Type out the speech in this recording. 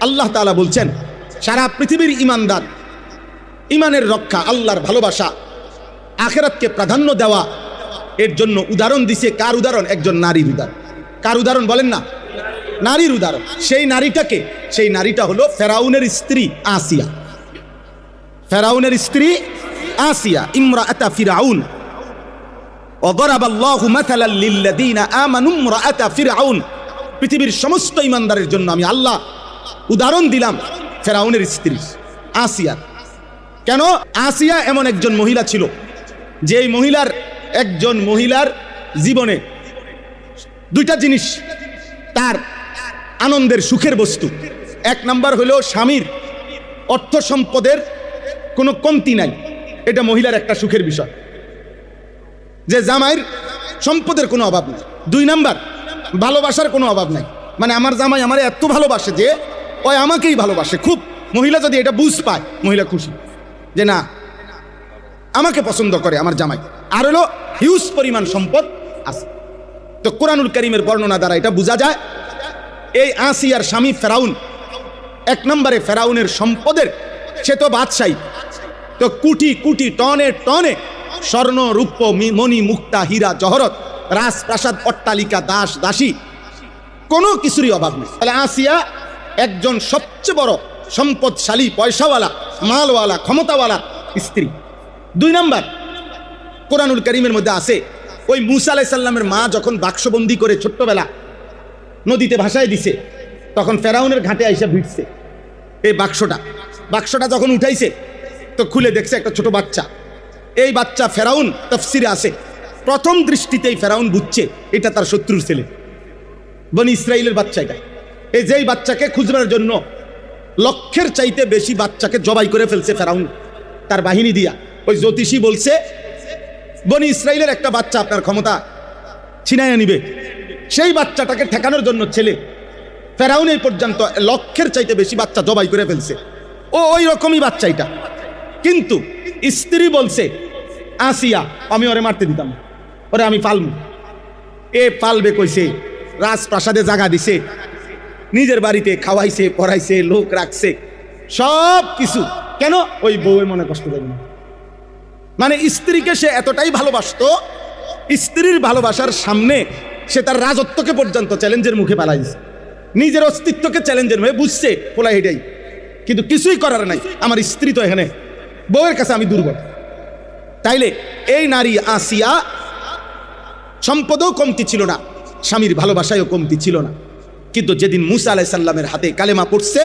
আল্লাহ তাআলা বলছেন সারা পৃথিবীর ঈমানদার, ঈমানের রক্ষা, আল্লাহর ভালোবাসা, আখিরাতকে প্রাধান্য দেওয়া, এর জন্য উদাহরণ দিছে। কার উদাহরণ? একজন নারীর উদাহরণ। কার উদাহরণ বলেন না? নারীর উদাহরণ। সেই নারীটাকে, সেই নারীটা হলো ফেরাউনের স্ত্রী আসিয়া। ফেরাউনের স্ত্রী আসিয়া, ইমরাআতা ফিরাউন। ওয়াদরাবাল্লাহু মাসালাল লিল্লাযীনা আমানু ইমরাআতা ফিরাউন। পৃথিবীর সমস্ত ঈমানদারের জন্য আমি আল্লাহ উদাহরণ দিলাম ফেরাউনের স্ত্রী আসিয়া। কেন? আসিয়া এমন একজন মহিলা ছিল যেই মহিলার, একজন মহিলার জীবনে দুইটা জিনিস তার আনন্দের, সুখের বস্তু। এক নাম্বার হলো স্বামীর অর্থ সম্পদের কোনো কমতি নাই, এটা মহিলার একটা সুখের বিষয়, যে জামাইয়ের সম্পদের কোনো অভাব নাই। দুই নাম্বার, ভালোবাসার কোনো অভাব নাই। মানে আমার জামাই আমারে এত ভালোবাসে যে ওই আমাকেই ভালোবাসে খুব। মহিলা যদি এটা বুঝ পায়, মহিলা খুশি যে না, আমাকে পছন্দ করে আমার জামাই। আর হলো হিউজ পরিমাণ সম্পদ আছে। তো কোরআনুল কারীমের বর্ণনা দ্বারা এটা বোঝা যায় এই আসিয়ার স্বামী ফেরাউন, এক নম্বরে ফেরাউনের সম্পদের, সে তো বাদশাহী, তো কোটি কোটি টনে টনে স্বর্ণ, রূপ্য, মণি, মুক্তা, হীরা, জহরত, রাজপ্রাসাদ, অট্টালিকা, দাস দাসী, কোনো কিছুরই অভাব নেই। তাহলে আসিয়া একজন সবচেয়ে বড় সম্পদশালী, পয়সাওয়ালা, মালওয়ালা, ক্ষমতাওয়ালা স্ত্রী। দুই নাম্বার, কোরআনুল কারীমের মধ্যে আছে ওই মূসা আলাইহিস সালামের মা যখন বাক্সবন্দি করে ছোট্টবেলা নদীতে ভাসায় দিছে, তখন ফেরাউনের ঘাটে আইসা ভিড়ছে এই বাক্সটা যখন উঠাইছে তো খুলে দেখছে একটা ছোট বাচ্চা। এই বাচ্চা ফেরাউন, তাফসিরে আছে, প্রথম দৃষ্টিতেই ফেরাউন বুঝছে এটা তার শত্রুর ছেলে, বনি ইসরাইলের বাচ্চা। এটা এই যেই বাচ্চাকে খুঁজবার জন্য লক্ষের চাইতে বেশি বাচ্চাকে জবাই করে ফেলছে ফেরাউন তার বাহিনী দিয়া। ওই জ্যোতিষী বলছে বনি ইসরাইলের একটা বাচ্চা আপনার ক্ষমতা ছিনাইয়া নিবে, সেই বাচ্চাটাকে ঠেকানোর জন্য ছেলে ফেরাউন এই পর্যন্ত লক্ষের চাইতে বেশি বাচ্চা জবাই করে ফেলছে। ওই রকমই বাচ্চা এটা। কিন্তু স্ত্রী বলছে আসিয়া, আমি ওরে মারতে দিতাম, ওরে আমি পালবো। এ পালবে কইছে, রাজপ্রাসাদে জায়গা দিছে, নিজের বাড়িতে খাওয়াইছে, পড়াইছে, লোক রাখছে, সব কিছু। কেন? ওই বউয়ের মনে কষ্ট দেবে না। মানে স্ত্রীকে সে এতটাই ভালোবাসতো, স্ত্রীর ভালোবাসার সামনে সে তার রাজত্বকে পর্যন্ত চ্যালেঞ্জের মুখে পালাইছে, নিজের অস্তিত্বকে চ্যালেঞ্জের মুখে বুঝছে পোলা এটাই। কিন্তু কিছুই করার নাই, আমার স্ত্রী তো এখানে, বউয়ের কাছে আমি দুর্বল। তাইলে এই নারী আসিয়া সম্পদও কমতি ছিল না, স্বামীর ভালোবাসায়ও কমতি ছিল না। কিন্তু যেদিন মূসা আলাইহিস সালামের হাতে কালেমা পড়ছে,